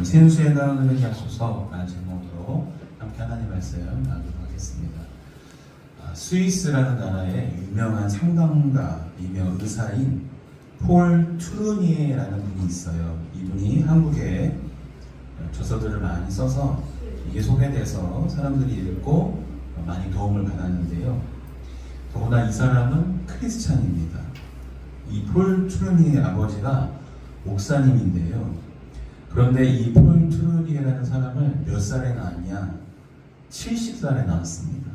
생수의 강을 흐르게 하소서라는 제목으로 함께 하나님 말씀 나누도록 하겠습니다. 스위스라는 나라의 유명한 상담가이며 의사인 폴 투르니에라는 분이 있어요. 이분이 한국에 저서들을 많이 써서 이게 소개돼서 사람들이 읽고 많이 도움을 받았는데요. 더구나 이 사람은 크리스찬입니다. 이 폴 투르니의 아버지가 목사님인데요. 그런데 이 폴 투르니에라는 사람을 몇 살에 낳았냐? 70살에 낳았습니다.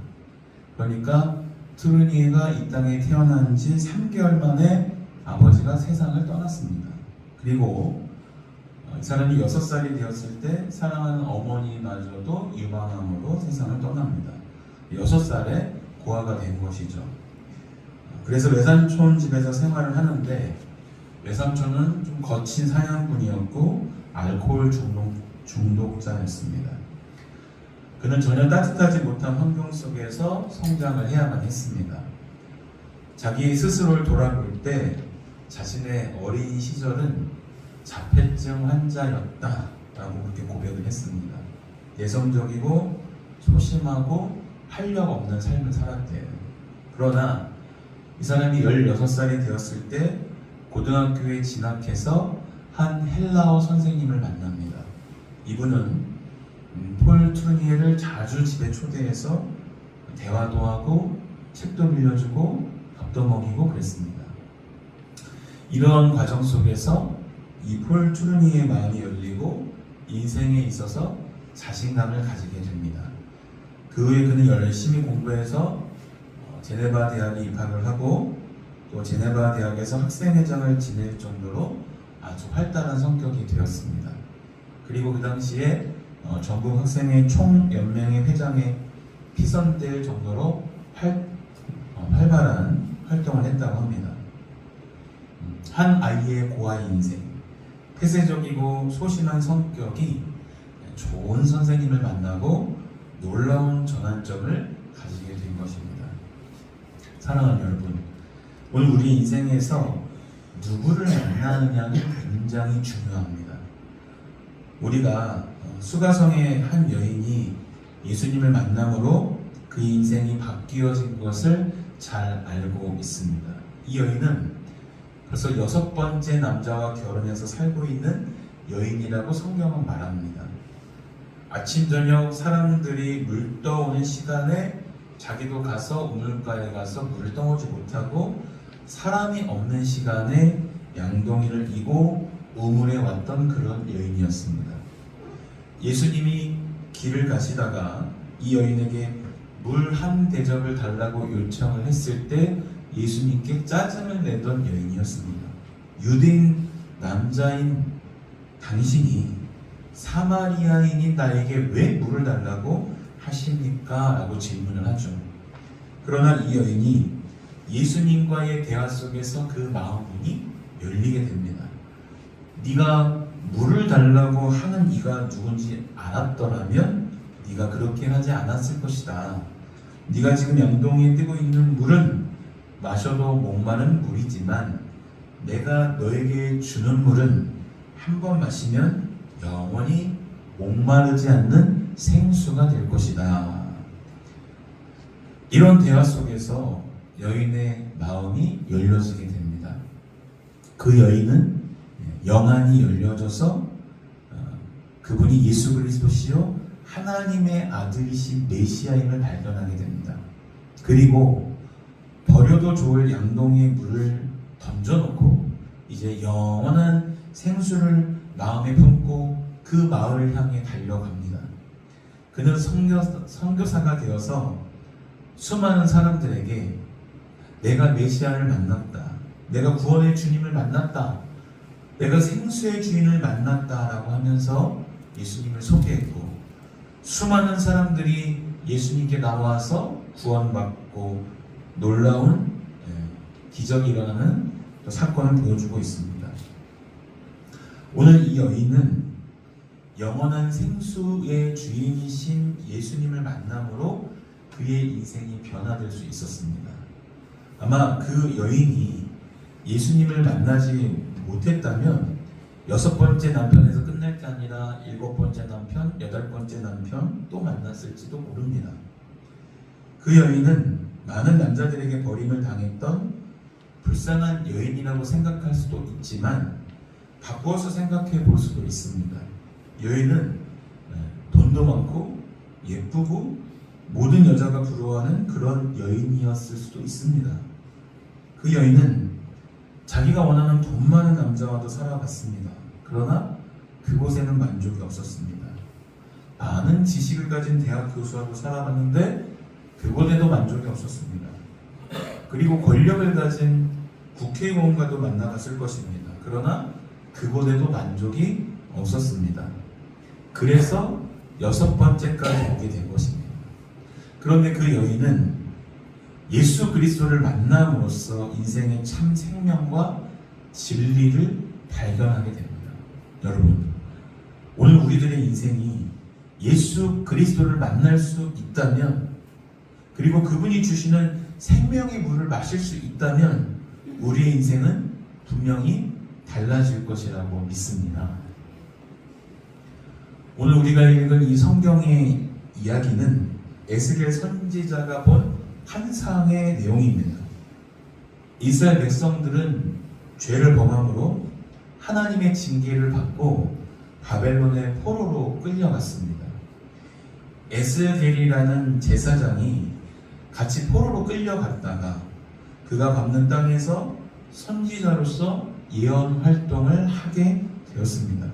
그러니까 투르니에가 이 땅에 태어난 지 3개월 만에 아버지가 세상을 떠났습니다. 그리고 이 사람이 6살이 되었을 때 사랑하는 어머니마저도 유방암으로 세상을 떠납니다. 6살에 고아가 된 것이죠. 그래서 외삼촌 집에서 생활을 하는데 외삼촌은 좀 거친 사냥꾼이었고 알코올 중독자였습니다. 그는 전혀 따뜻하지 못한 환경 속에서 성장을 해야만 했습니다. 자기 스스로를 돌아볼 때 자신의 어린 시절은 자폐증 환자였다라고 그렇게 고백을 했습니다. 내성적이고 소심하고 활력 없는 삶을 살았대요. 그러나 이 사람이 16살이 되었을 때 고등학교에 진학해서 한 헬라어 선생님을 만납니다. 이분은 폴 투르니에를 자주 집에 초대해서 대화도 하고 책도 빌려주고 밥도 먹이고 그랬습니다. 이런 과정 속에서 이 폴 투르니에의 마음이 열리고 인생에 있어서 자신감을 가지게 됩니다. 그 후에 그는 열심히 공부해서 제네바 대학에 입학을 하고 또 제네바 대학에서 학생회장을 지낼 정도로 아주 활달한 성격이 되었습니다. 그리고 그 당시에 전국 학생회 총연맹의 회장에 피선될 정도로 활발한 활동을 했다고 합니다. 한 아이의 고아 인생, 폐쇄적이고 소심한 성격이 좋은 선생님을 만나고 놀라운 전환점을 가지게 된 것입니다. 사랑하는 여러분, 오늘 우리 인생에서 누구를 만나느냐는 굉장히 중요합니다. 우리가 수가성의 한 여인이 예수님을 만남으로 그 인생이 바뀌어진 것을 잘 알고 있습니다. 이 여인은 벌써 6번째 남자와 결혼해서 살고 있는 여인이라고 성경은 말합니다. 아침 저녁 사람들이 물 떠오는 시간에 자기도 가서 우물가에 가서 물을 떠오지 못하고 사람이 없는 시간에 양동이를 이고 우물에 왔던 그런 여인이었습니다. 예수님이 길을 가시다가 이 여인에게 물 한 대접을 달라고 요청을 했을 때 예수님께 짜증을 내던 여인이었습니다. 유대인 남자인 당신이 사마리아인인 나에게 왜 물을 달라고 하십니까? 라고 질문을 하죠. 그러나 이 여인이 예수님과의 대화 속에서 그 마음문이 열리게 됩니다. 네가 물을 달라고 하는 이가 누군지 알았더라면 네가 그렇게 하지 않았을 것이다. 네가 지금 양동이에 뜨고 있는 물은 마셔도 목마른 물이지만 내가 너에게 주는 물은 한 번 마시면 영원히 목마르지 않는 생수가 될 것이다. 이런 대화 속에서 여인의 마음이 열려지게 됩니다. 그 여인은 영안이 열려져서 그분이 예수 그리스도시요 하나님의 아들이신 메시아임을 발견하게 됩니다. 그리고 버려도 좋을 양동이의 물을 던져놓고 이제 영원한 생수를 마음에 품고 그 마을을 향해 달려갑니다. 그는 선교사가 되어서 수많은 사람들에게 내가 메시아를 만났다, 내가 구원의 주님을 만났다, 내가 생수의 주인을 만났다라고 하면서 예수님을 소개했고 수많은 사람들이 예수님께 나와서 구원받고 놀라운 기적이 일어나는 사건을 보여주고 있습니다. 오늘 이 여인은 영원한 생수의 주인이신 예수님을 만남으로 그의 인생이 변화될 수 있었습니다. 아마 그 여인이 예수님을 만나지 못했다면 6번째 남편에서 끝날 게 아니라 7번째 남편, 8번째 남편 또 만났을지도 모릅니다. 그 여인은 많은 남자들에게 버림을 당했던 불쌍한 여인이라고 생각할 수도 있지만 바꾸어서 생각해 볼 수도 있습니다. 여인은 돈도 많고 예쁘고 모든 여자가 부러워하는 그런 여인이었을 수도 있습니다. 그 여인은 자기가 원하는 돈 많은 남자와도 살아봤습니다. 그러나 그곳에는 만족이 없었습니다. 많은 지식을 가진 대학 교수와도 살아봤는데 그곳에도 만족이 없었습니다. 그리고 권력을 가진 국회의원과도 만나봤을 것입니다. 그러나 그곳에도 만족이 없었습니다. 그래서 6번째까지 오게 된 것입니다. 그런데 그 여인은 예수 그리스도를 만남으로써 인생의 참 생명과 진리를 발견하게 됩니다. 여러분, 오늘 우리들의 인생이 예수 그리스도를 만날 수 있다면, 그리고 그분이 주시는 생명의 물을 마실 수 있다면 우리의 인생은 분명히 달라질 것이라고 믿습니다. 오늘 우리가 읽은 이 성경의 이야기는 에스겔 선지자가 본 환상의 내용입니다. 이스라엘 백성들은 죄를 범함으로 하나님의 징계를 받고 바벨론의 포로로 끌려갔습니다. 에스겔이라는 제사장이 같이 포로로 끌려갔다가 그가 밟는 땅에서 선지자로서 예언 활동을 하게 되었습니다.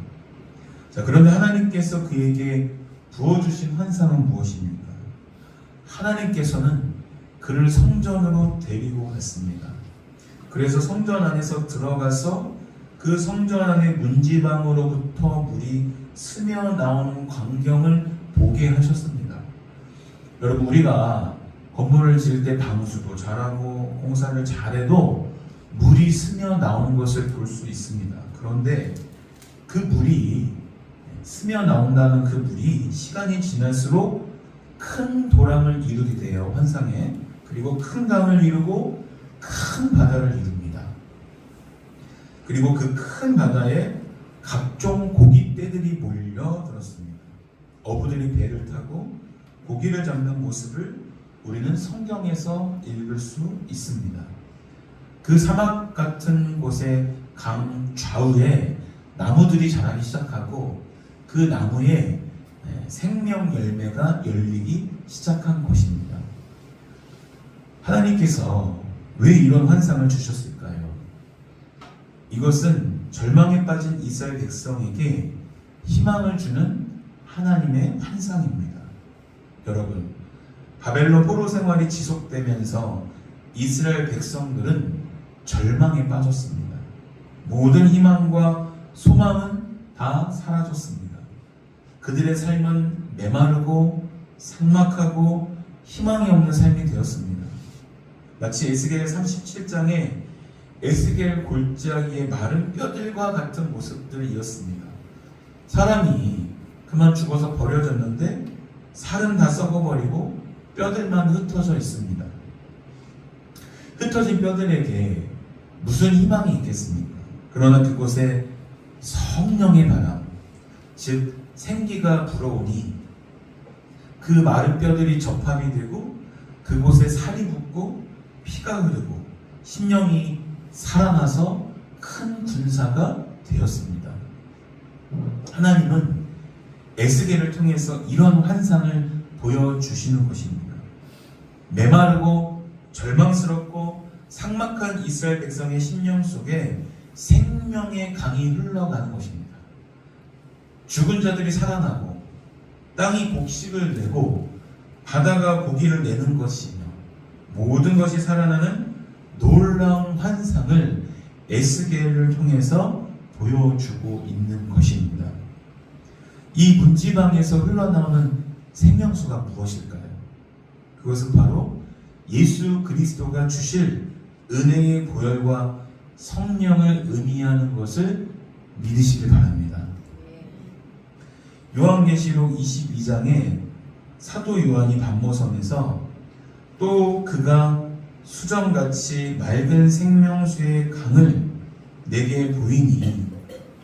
자, 그런데 하나님께서 그에게 부어주신 환상은 무엇입니까? 하나님께서는 그를 성전으로 데리고 갔습니다. 그래서 성전 안에서 들어가서 그 성전 안의 문지방으로부터 물이 스며 나오는 광경을 보게 하셨습니다. 여러분, 우리가 건물을 지을 때 방수도 잘하고 공사를 잘해도 물이 스며 나오는 것을 볼 수 있습니다. 그런데 그 물이 스며 나온다는 그 물이 시간이 지날수록 큰 도랑을 이루게 돼요. 환상에. 그리고 큰 강을 이루고 큰 바다를 이룹니다. 그리고 그 큰 바다에 각종 고깃떼들이 몰려들었습니다. 어부들이 배를 타고 고기를 잡는 모습을 우리는 성경에서 읽을 수 있습니다. 그 사막 같은 곳의 강 좌우에 나무들이 자라기 시작하고 그 나무에 생명 열매가 열리기 시작한 곳입니다. 하나님께서 왜 이런 환상을 주셨을까요? 이것은 절망에 빠진 이스라엘 백성에게 희망을 주는 하나님의 환상입니다. 여러분, 바벨론 포로 생활이 지속되면서 이스라엘 백성들은 절망에 빠졌습니다. 모든 희망과 소망은 다 사라졌습니다. 그들의 삶은 메마르고 삭막하고 희망이 없는 삶이 되었습니다. 마치 에스겔 37장에 에스겔 골짜기의 마른 뼈들과 같은 모습들이었습니다. 사람이 그만 죽어서 버려졌는데 살은 다 썩어버리고 뼈들만 흩어져 있습니다. 흩어진 뼈들에게 무슨 희망이 있겠습니까? 그러나 그곳에 성령의 바람, 즉 생기가 불어오니 그 마른 뼈들이 접합이 되고 그곳에 살이 붙고 피가 흐르고 심령이 살아나서 큰 군사가 되었습니다. 하나님은 에스겔을 통해서 이런 환상을 보여주시는 것입니다. 메마르고 절망스럽고 삭막한 이스라엘 백성의 심령 속에 생명의 강이 흘러가는 것입니다. 죽은 자들이 살아나고 땅이 곡식을 내고 바다가 고기를 내는 것이며 모든 것이 살아나는 놀라운 환상을 에스겔을 통해서 보여주고 있는 것입니다. 이 문지방에서 흘러나오는 생명수가 무엇일까요? 그것은 바로 예수 그리스도가 주실 은혜의 보혈과 성령을 의미하는 것을 믿으시길 바랍니다. 요한계시록 22장에 사도 요한이 반모섬에서 또 그가 수정같이 맑은 생명수의 강을 내게 보이니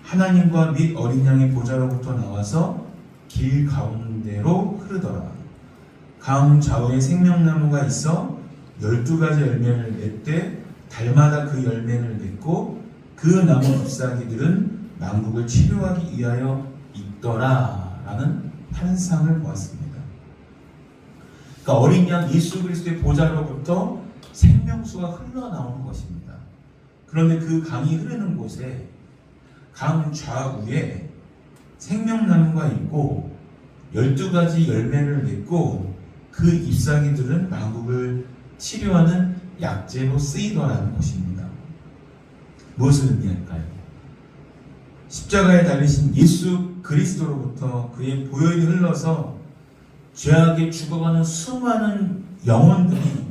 하나님과 및 어린 양의 보좌로부터 나와서 길 가운데로 흐르더라. 강 좌우에 생명나무가 있어 12가지 열매를 맺되 달마다 그 열매를 맺고 그 나무 잎사귀들은 만국을 치료하기 위하여 있더라 라는 환상을 보았습니다. 그러니까 어린 양 예수 그리스도의 보좌로부터 생명수가 흘러나오는 것입니다. 그런데 그 강이 흐르는 곳에 강 좌우에 생명나무가 있고 12가지 열매를 맺고 그 잎사귀들은 만국을 치료하는 약재로 쓰이더라는 것입니다. 무엇을 의미할까요? 십자가에 달리신 예수 그리스도로부터 그의 보혈이 흘러서 죄악에 죽어가는 수많은 영혼들이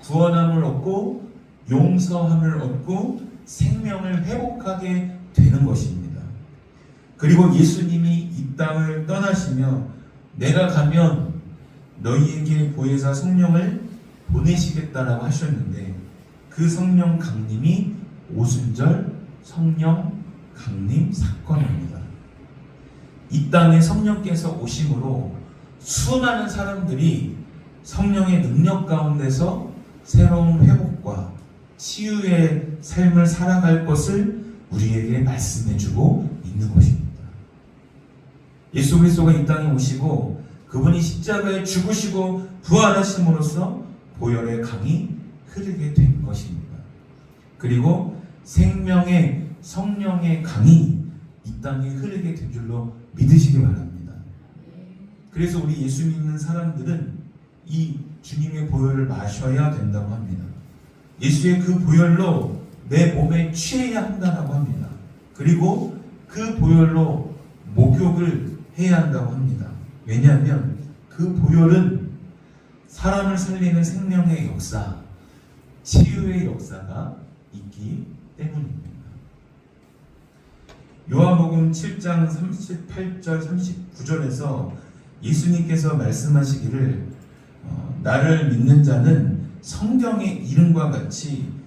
구원함을 얻고 용서함을 얻고 생명을 회복하게 되는 것입니다. 그리고 예수님이 이 땅을 떠나시며 내가 가면 너희에게 보혜사 성령을 보내시겠다라고 하셨는데 그 성령 강림이 오순절 성령 강림 사건입니다. 이 땅에 성령께서 오심으로 수많은 사람들이 성령의 능력 가운데서 새로운 회복과 치유의 삶을 살아갈 것을 우리에게 말씀해주고 있는 것입니다. 예수 그리스도가 이 땅에 오시고 그분이 십자가에 죽으시고 부활하심으로써 보혈의 강이 흐르게 된 것입니다. 그리고 생명의 성령의 강이 이 땅에 흐르게 된 줄로 믿으시기 바랍니다. 그래서 우리 예수 믿는 사람들은 이 주님의 보혈을 마셔야 된다고 합니다. 예수의 그 보혈로 내 몸에 취해야 한다고 합니다. 그리고 그 보혈로 목욕을 해야 한다고 합니다. 왜냐하면 그 보혈은 사람을 살리는 생명의 역사, 치유의 역사가 있기 때문입니다. 요한복음 7장 38절 39절에서 예수님께서 말씀하시기를 나를 믿는 자는 성경의 이름과 같이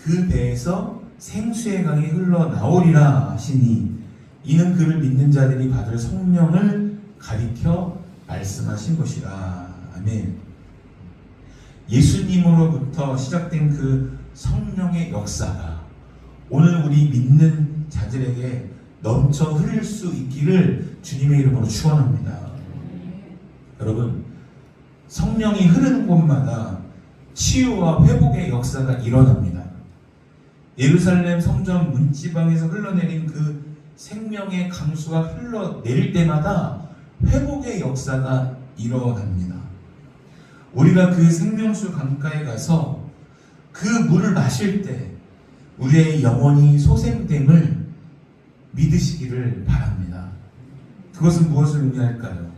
그 배에서 생수의 강이 흘러나오리라 하시니 이는 그를 믿는 자들이 받을 성령을 가리켜 말씀하신 것이라. 아멘. 예수님으로부터 시작된 그 성령의 역사가 오늘 우리 믿는 자들에게 넘쳐 흐를 수 있기를 주님의 이름으로 축원합니다. 여러분, 성령이 흐르는 곳마다 치유와 회복의 역사가 일어납니다. 예루살렘 성전 문지방에서 흘러내린 그 생명의 강수가 흘러내릴 때마다 회복의 역사가 일어납니다. 우리가 그 생명수 강가에 가서 그 물을 마실 때 우리의 영혼이 소생됨을 믿으시기를 바랍니다. 그것은 무엇을 의미할까요?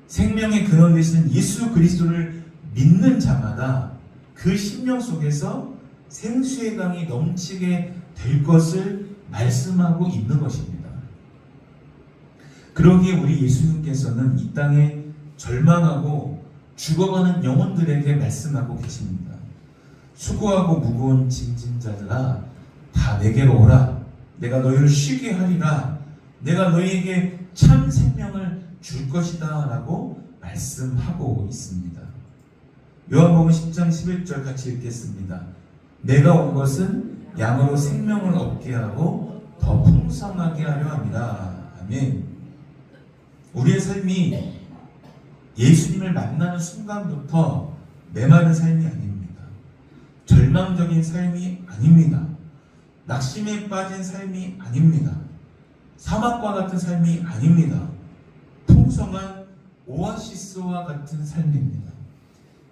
생명의 근원 되신 예수 그리스도를 믿는 자마다 그 심령 속에서 생수의 강이 넘치게 될 것을 말씀하고 있는 것입니다. 그러기에 우리 예수님께서는 이 땅에 절망하고 죽어가는 영혼들에게 말씀하고 계십니다. 수고하고 무거운 짐진 자들아 다 내게로 오라. 내가 너희를 쉬게 하리라. 내가 너희에게 참 생명을 줄 것이다 라고 말씀하고 있습니다. 요한복음 10장 11절 같이 읽겠습니다. 내가 온 것은 양으로 생명을 얻게 하고 더 풍성하게 하려 함이라. 아멘. 우리의 삶이 예수님을 만나는 순간부터 메마른 삶이 아닙니다. 절망적인 삶이 아닙니다. 낙심에 빠진 삶이 아닙니다. 사막과 같은 삶이 아닙니다. 풍성한 오아시스와 같은 삶입니다.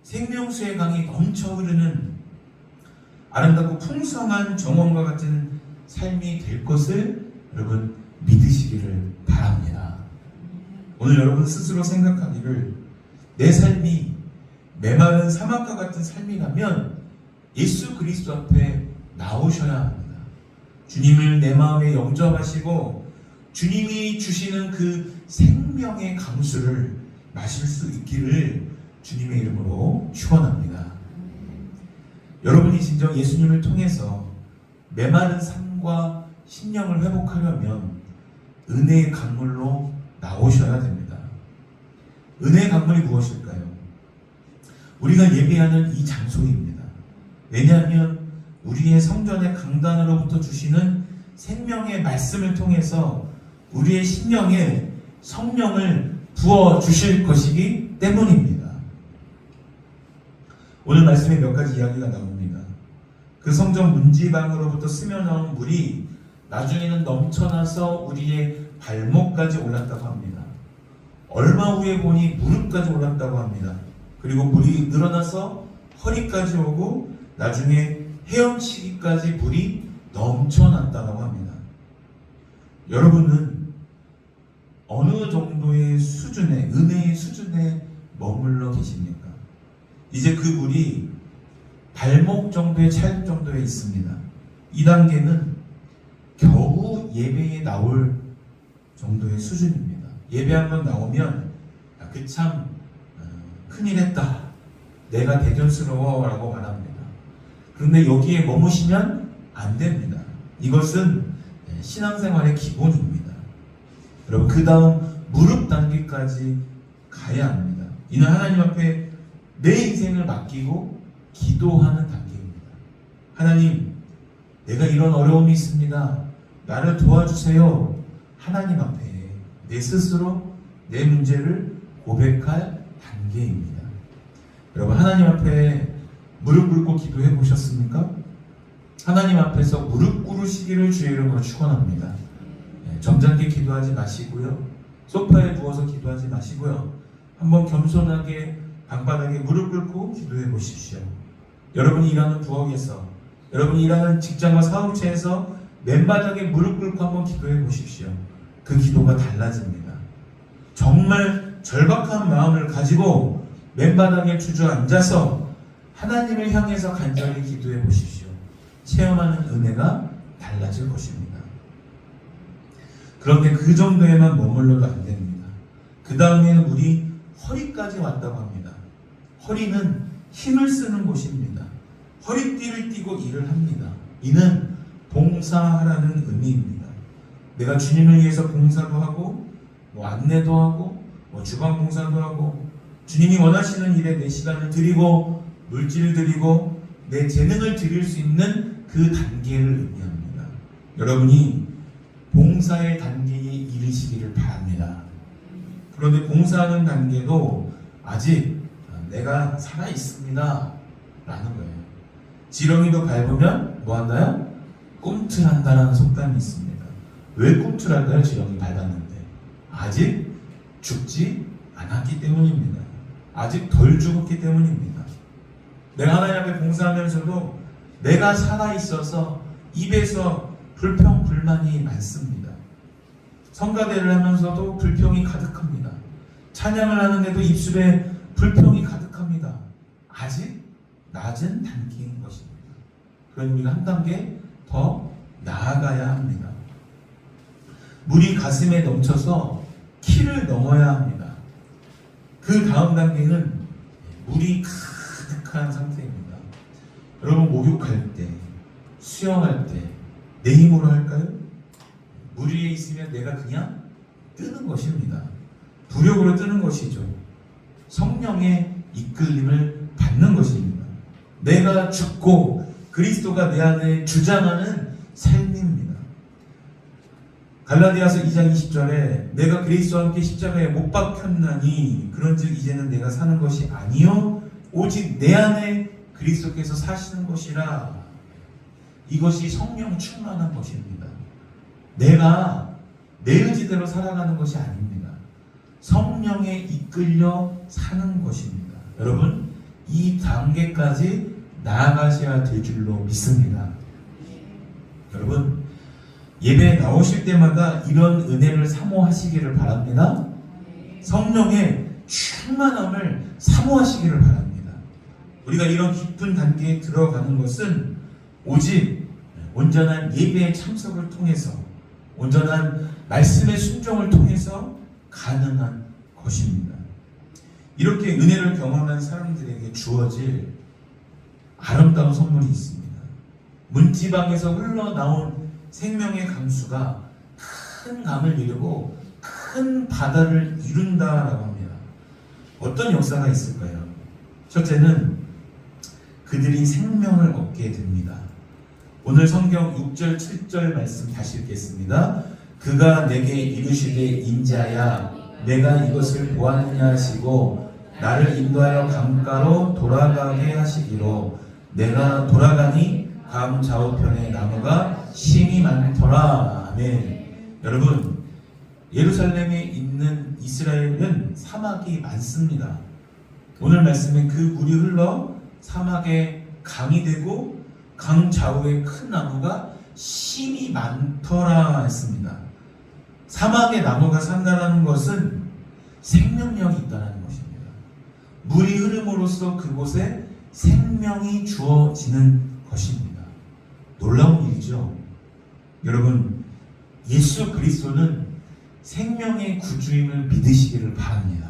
생명수의 강이 넘쳐 흐르는 아름답고 풍성한 정원과 같은 삶이 될 것을 여러분 믿으시기를 바랍니다. 오늘 여러분 스스로 생각하기를 내 삶이 메마른 사막과 같은 삶이라면 예수 그리스도 앞에 나오셔야 합니다. 주님을 내 마음에 영접하시고 주님이 주시는 그 생명의 강수를 마실 수 있기를 주님의 이름으로 축원합니다. 여러분이 진정 예수님을 통해서 메마른 삶과 심령을 회복하려면 은혜의 강물로 나오셔야 됩니다. 은혜의 강물이 무엇일까요? 우리가 예배하는 이 장소입니다. 왜냐하면 우리의 성전의 강단으로부터 주시는 생명의 말씀을 통해서 우리의 심령에 성령을 부어 주실 것이기 때문입니다. 오늘 말씀에 몇 가지 이야기가 나옵니다. 그 성전 문지방으로부터 스며나온 물이 나중에는 넘쳐나서 우리의 발목까지 올랐다고 합니다. 얼마 후에 보니 무릎까지 올랐다고 합니다. 그리고 물이 늘어나서 허리까지 오고 나중에 헤엄치기까지 물이 넘쳐났다고 합니다. 여러분은 어느 정도의 수준의 은혜의 수준에 머물러 계십니까? 이제 그 물이 발목 정도에 찰 정도에 있습니다. 이 단계는 겨우 예배에 나올 정도의 수준입니다. 예배 한번 나오면 그 참 큰일 했다, 내가 대견스러워 라고 말합니다. 그런데 여기에 머무시면 안 됩니다. 이것은 신앙생활의 기본입니다. 여러분, 그 다음 무릎 단계까지 가야 합니다. 이는 하나님 앞에 내 인생을 맡기고 기도하는 단계입니다. 하나님, 내가 이런 어려움이 있습니다. 나를 도와주세요. 하나님 앞에 내 스스로 내 문제를 고백할 단계입니다. 여러분, 하나님 앞에 무릎 꿇고 기도해 보셨습니까? 하나님 앞에서 무릎 꿇으시기를 주의 이름으로 축원합니다. 점잖게 기도하지 마시고요. 소파에 누워서 기도하지 마시고요. 한번 겸손하게 방바닥에 무릎 꿇고 기도해 보십시오. 여러분이 일하는 부엌에서, 여러분이 일하는 직장과 사업체에서 맨바닥에 무릎 꿇고 한번 기도해 보십시오. 그 기도가 달라집니다. 정말 절박한 마음을 가지고 맨바닥에 주저앉아서 하나님을 향해서 간절히 기도해 보십시오. 체험하는 은혜가 달라질 것입니다. 그런데 그 정도에만 머물러도 안 됩니다. 그 다음에는 우리 허리까지 왔다고 합니다. 허리는 힘을 쓰는 곳입니다. 허리띠를 띠고 일을 합니다. 이는 봉사하라는 의미입니다. 내가 주님을 위해서 봉사도 하고 안내도 하고 주방 봉사도 하고 주님이 원하시는 일에 내 시간을 드리고 물질을 드리고 내 재능을 드릴 수 있는 그 단계를 의미합니다. 여러분이 봉사의 단계에 이르시기를 바랍니다. 그런데 봉사하는 단계도 아직 내가 살아있습니다 라는 거예요. 지렁이도 밟으면 뭐한다요? 꿈틀한다라는 속담이 있습니다. 왜 꿈틀한다요? 지렁이 밟았는데 아직 죽지 않았기 때문입니다. 아직 덜 죽었기 때문입니다. 내가 하나님 앞에 봉사하면서도 내가 살아있어서 입에서 불평 불만이 많습니다. 성가대를 하면서도 불평이 가득합니다. 찬양을 하는데도 입술에 불평이 가득합니다. 아직 낮은 단계인 것입니다. 그러니 우리가 한 단계 더 나아가야 합니다. 물이 가슴에 넘쳐서 키를 넘어야 합니다. 그 다음 단계는 물이 가득한 상태입니다. 여러분, 목욕할 때, 수영할 때 내 힘으로 할까요? 물 위에 있으면 내가 그냥 뜨는 것입니다. 부력으로 뜨는 것이죠. 성령의 이끌림을 받는 것입니다. 내가 죽고 그리스도가 내 안에 주장하는 삶입니다. 갈라디아서 2장 20절에 내가 그리스도와 함께 십자가에 못 박혔나니 그런즉 이제는 내가 사는 것이 아니요 오직 내 안에 그리스도께서 사시는 것이라. 이것이 성령 충만한 것입니다. 내가 내 의지대로 살아가는 것이 아닙니다. 성령에 이끌려 사는 것입니다. 여러분, 이 단계까지 나아가셔야 될 줄로 믿습니다. 여러분, 예배에 나오실 때마다 이런 은혜를 사모하시기를 바랍니다. 성령의 충만함을 사모하시기를 바랍니다. 우리가 이런 깊은 단계에 들어가는 것은 오직 온전한 예배의 참석을 통해서, 온전한 말씀의 순종을 통해서 가능한 것입니다. 이렇게 은혜를 경험한 사람들에게 주어질 아름다운 선물이 있습니다. 문지방에서 흘러나온 생명의 강수가 큰 강을 이루고 큰 바다를 이룬다라고 합니다. 어떤 역사가 있을까요? 첫째는 그들이 생명을 얻게 됩니다. 오늘 성경 6절 7절 말씀 다시 읽겠습니다. 그가 내게 이르시되 인자야 내가 이것을 보았느냐 하시고 나를 인도하여 강가로 돌아가게 하시기로 내가 돌아가니 강 좌우편에 나무가 심이 많더라. 아멘. 여러분, 예루살렘에 있는 이스라엘은 사막이 많습니다. 오늘 말씀에 그 물이 흘러 사막에 강이 되고 강 좌우에 큰 나무가 심이 많더라 했습니다. 사막에 나무가 산다는 것은 생명력이 있다는 것입니다. 물이 흐름으로써 그곳에 생명이 주어지는 것입니다. 놀라운 일이죠. 여러분, 예수 그리스도는 생명의 구주임을 믿으시기를 바랍니다.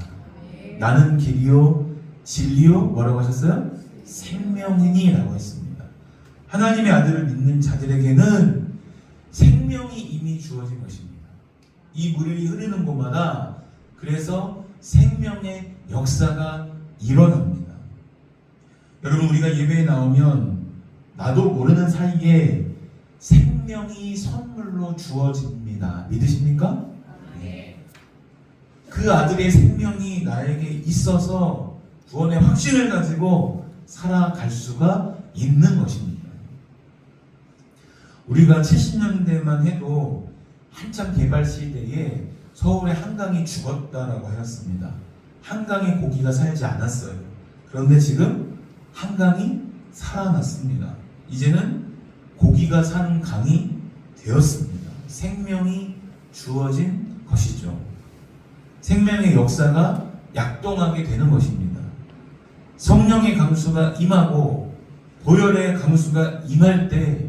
나는 길이요 진리요 뭐라고 하셨어요? 생명이니라고 했습니다. 하나님의 아들을 믿는 자들에게는 생명이 이미 주어진 것입니다. 이 물이 흐르는 곳마다 그래서 생명의 역사가 일어납니다. 여러분, 우리가 예배에 나오면 나도 모르는 사이에 생명이 선물로 주어집니다. 믿으십니까? 네. 그 아들의 생명이 나에게 있어서 구원의 확신을 가지고 살아갈 수가 있는 것입니다. 우리가 70년대만 해도 한참 개발 시대에 서울의 한강이 죽었다라고 하였습니다. 한강에 고기가 살지 않았어요. 그런데 지금 한강이 살아났습니다. 이제는 고기가 사는 강이 되었습니다. 생명이 주어진 것이죠. 생명의 역사가 약동하게 되는 것입니다. 성령의 강수가 임하고 보혈의 강수가 임할 때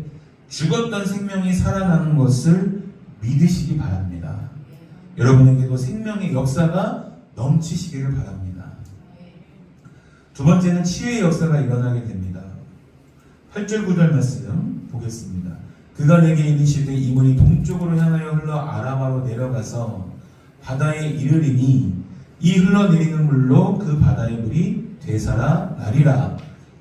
죽었던 생명이 살아나는 것을 믿으시기 바랍니다. 여러분에게도 생명의 역사가 넘치시기를 바랍니다. 두 번째는 치유의 역사가 일어나게 됩니다. 8절 9절 말씀 보겠습니다. 그가 내게 이르시되 이 물이 동쪽으로 향하여 흘러 아라바로 내려가서 바다에 이르리니 이 흘러내리는 물로 그 바다의 물이 되살아 나리라.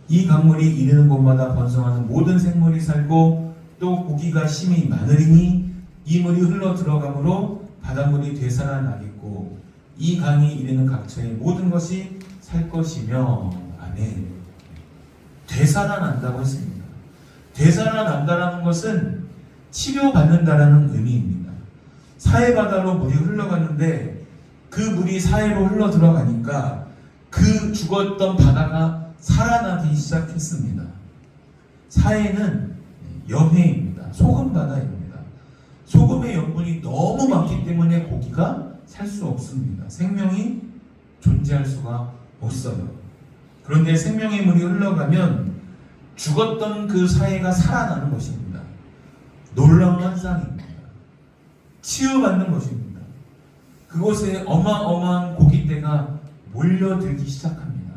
이 강물이 이르는 곳마다 번성하는 모든 생물이 살고 또 고기가 심히 많으리니 이 물이 흘러 들어가므로 바닷물이 되살아나겠고 이 강이 이르는 각처의 모든 것이 살 것이며. 아멘. 되살아난다고 했습니다. 되살아난다라는 것은 치료받는다라는 의미입니다. 사해바다로 물이 흘러갔는데 그 물이 사해로 흘러 들어가니까 그 죽었던 바다가 살아나기 시작했습니다. 사해는 염해입니다. 소금 바다입니다. 소금의 염분이 너무 많기 때문에 고기가 살 수 없습니다. 생명이 존재할 수가 없어요. 그런데 생명의 물이 흘러가면 죽었던 그 사해가 살아나는 것입니다. 놀라운 환상입니다. 치유받는 것입니다. 그곳에 어마어마한 고깃대가 몰려들기 시작합니다.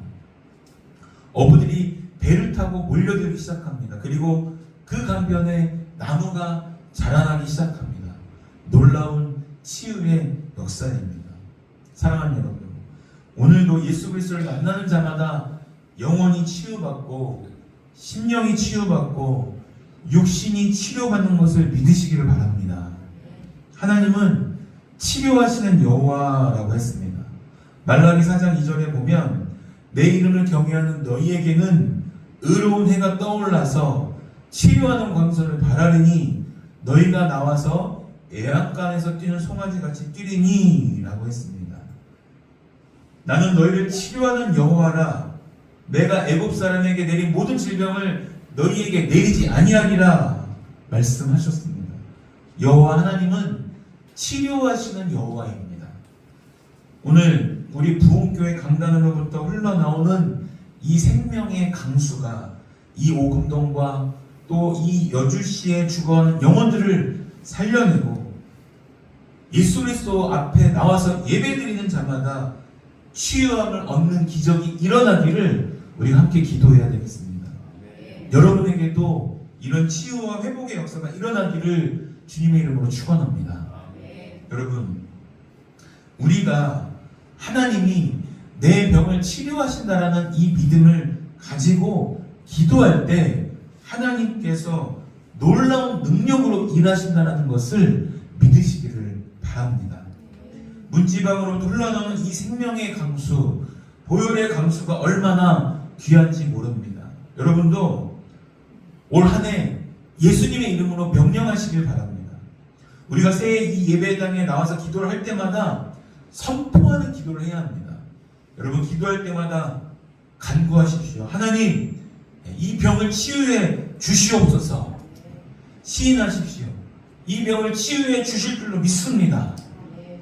어부들이 배를 타고 몰려들기 시작합니다. 그리고 그 강변에 나무가 자라나기 시작합니다. 놀라운 치유의 역사입니다. 사랑하는 여러분, 오늘도 예수 그리스도를 만나는 자마다 영혼이 치유받고 심령이 치유받고 육신이 치료받는 것을 믿으시기를 바랍니다. 하나님은 치료하시는 여호와라고 했습니다. 말라기 4장 2절에 보면 내 이름을 경외하는 너희에게는 의로운 해가 떠올라서 치료하는 광선을 바라리니 너희가 나와서 애양간에서 뛰는 송아지같이 뛰리니 라고 했습니다. 나는 너희를 치료하는 여호와라. 내가 애굽 사람에게 내린 모든 질병을 너희에게 내리지 아니하리라 말씀하셨습니다. 여호와 하나님은 치료하시는 여호와입니다. 오늘 우리 부흥교회 강단으로부터 흘러나오는 이 생명의 강수가 이 오금동과 또 이 여주시에 죽어가는 영혼들을 살려내고 예수 그리스도 앞에 나와서 예배드리는 자마다 치유함을 얻는 기적이 일어나기를 우리가 함께 기도해야 되겠습니다. 여러분에게도 이런 치유와 회복의 역사가 일어나기를 주님의 이름으로 축원합니다. 여러분, 우리가 하나님이 내 병을 치료하신다라는 이 믿음을 가지고 기도할 때 하나님께서 놀라운 능력으로 일하신다는 것을 믿으시기를 바랍니다. 문지방으로부터 흘러나오는 이 생명의 강수, 보혈의 강수가 얼마나 귀한지 모릅니다. 여러분도 올 한 해 예수님의 이름으로 명령하시길 바랍니다. 우리가 새해 이 예배당에 나와서 기도를 할 때마다 선포하는 기도를 해야 합니다. 여러분, 기도할 때마다 간구하십시오. 하나님, 이 병을 치유해 주시옵소서. 시인하십시오. 이 병을 치유해 주실 줄로 믿습니다.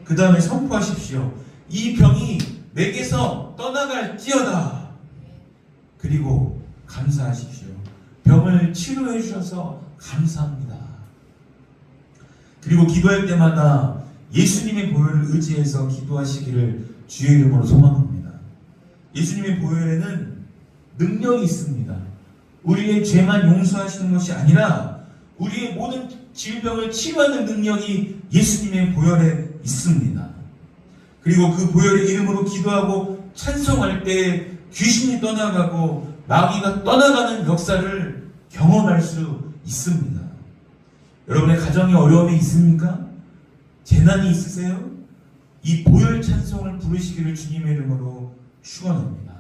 그 다음에 선포하십시오. 이 병이 내게서 떠나갈지어다. 그리고 감사하십시오. 병을 치료해 주셔서 감사합니다. 그리고 기도할 때마다 예수님의 보혈을 의지해서 기도하시기를 주의 이름으로 소망합니다. 예수님의 보혈에는 능력이 있습니다. 우리의 죄만 용서하시는 것이 아니라 우리의 모든 질병을 치료하는 능력이 예수님의 보혈에 있습니다. 그리고 그 보혈의 이름으로 기도하고 찬송할 때 귀신이 떠나가고 마귀가 떠나가는 역사를 경험할 수 있습니다. 여러분의 가정에 어려움이 있습니까? 재난이 있으세요? 이 보혈 찬송을 부르시기를 주님의 이름으로 축원합니다.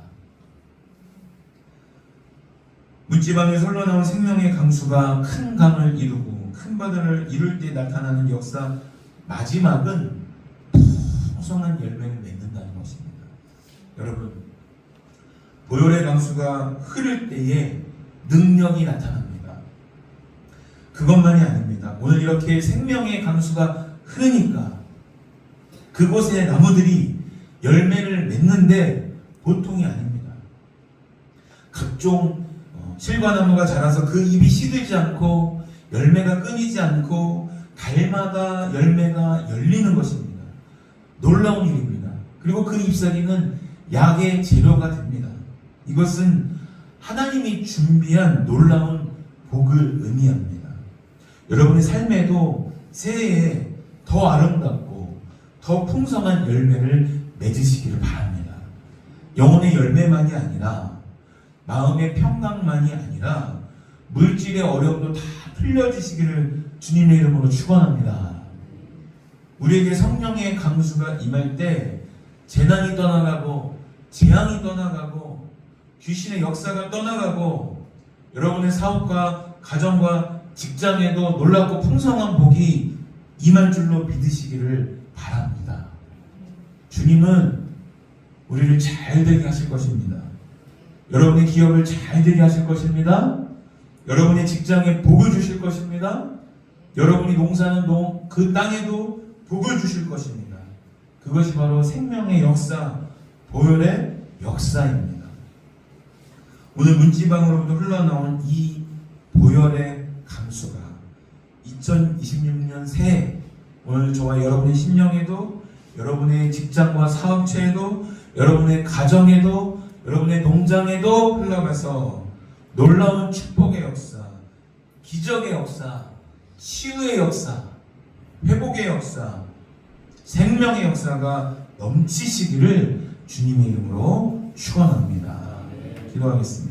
문지방에서 흘러나온 생명의 강수가 큰 강을 이루고 큰 바다를 이룰 때 나타나는 역사, 마지막은 풍성한 열매를 맺는다는 것입니다. 여러분, 보혈의 강수가 흐를 때에 능력이 나타납니다. 그것만이 아닙니다. 오늘 이렇게 생명의 강수가 흐르니까 그곳의 나무들이 열매를 맺는데 보통이 아닙니다. 각종 실과나무가 자라서 그 잎이 시들지 않고 열매가 끊이지 않고 달마다 열매가 열리는 것입니다. 놀라운 일입니다. 그리고 그 잎사귀는 약의 재료가 됩니다. 이것은 하나님이 준비한 놀라운 복을 의미합니다. 여러분의 삶에도 새해에 더 아름답고 더 풍성한 열매를 맺으시기를 바랍니다. 영혼의 열매만이 아니라 마음의 평강만이 아니라 물질의 어려움도 다 풀려지시기를 주님의 이름으로 축원합니다. 우리에게 성령의 강수가 임할 때 재난이 떠나가고 재앙이 떠나가고 귀신의 역사가 떠나가고 여러분의 사업과 가정과 직장에도 놀랍고 풍성한 복이 임할 줄로 믿으시기를 바랍니다. 주님은 우리를 잘 되게 하실 것입니다. 여러분의 기업을 잘 되게 하실 것입니다. 여러분의 직장에 복을 주실 것입니다. 여러분이 농사는 그 땅에도 복을 주실 것입니다. 그것이 바로 생명의 역사, 보혈의 역사입니다. 오늘 문지방으로부터 흘러나온 이 보혈의 강수가 2026년 새해 오늘 저와 여러분의 심령에도 여러분의 직장과 사업체에도 여러분의 가정에도 여러분의 농장에도 흘러가서 놀라운 축복의 역사, 기적의 역사, 치유의 역사, 회복의 역사, 생명의 역사가 넘치시기를 주님의 이름으로 축원합니다. 기도하겠습니다.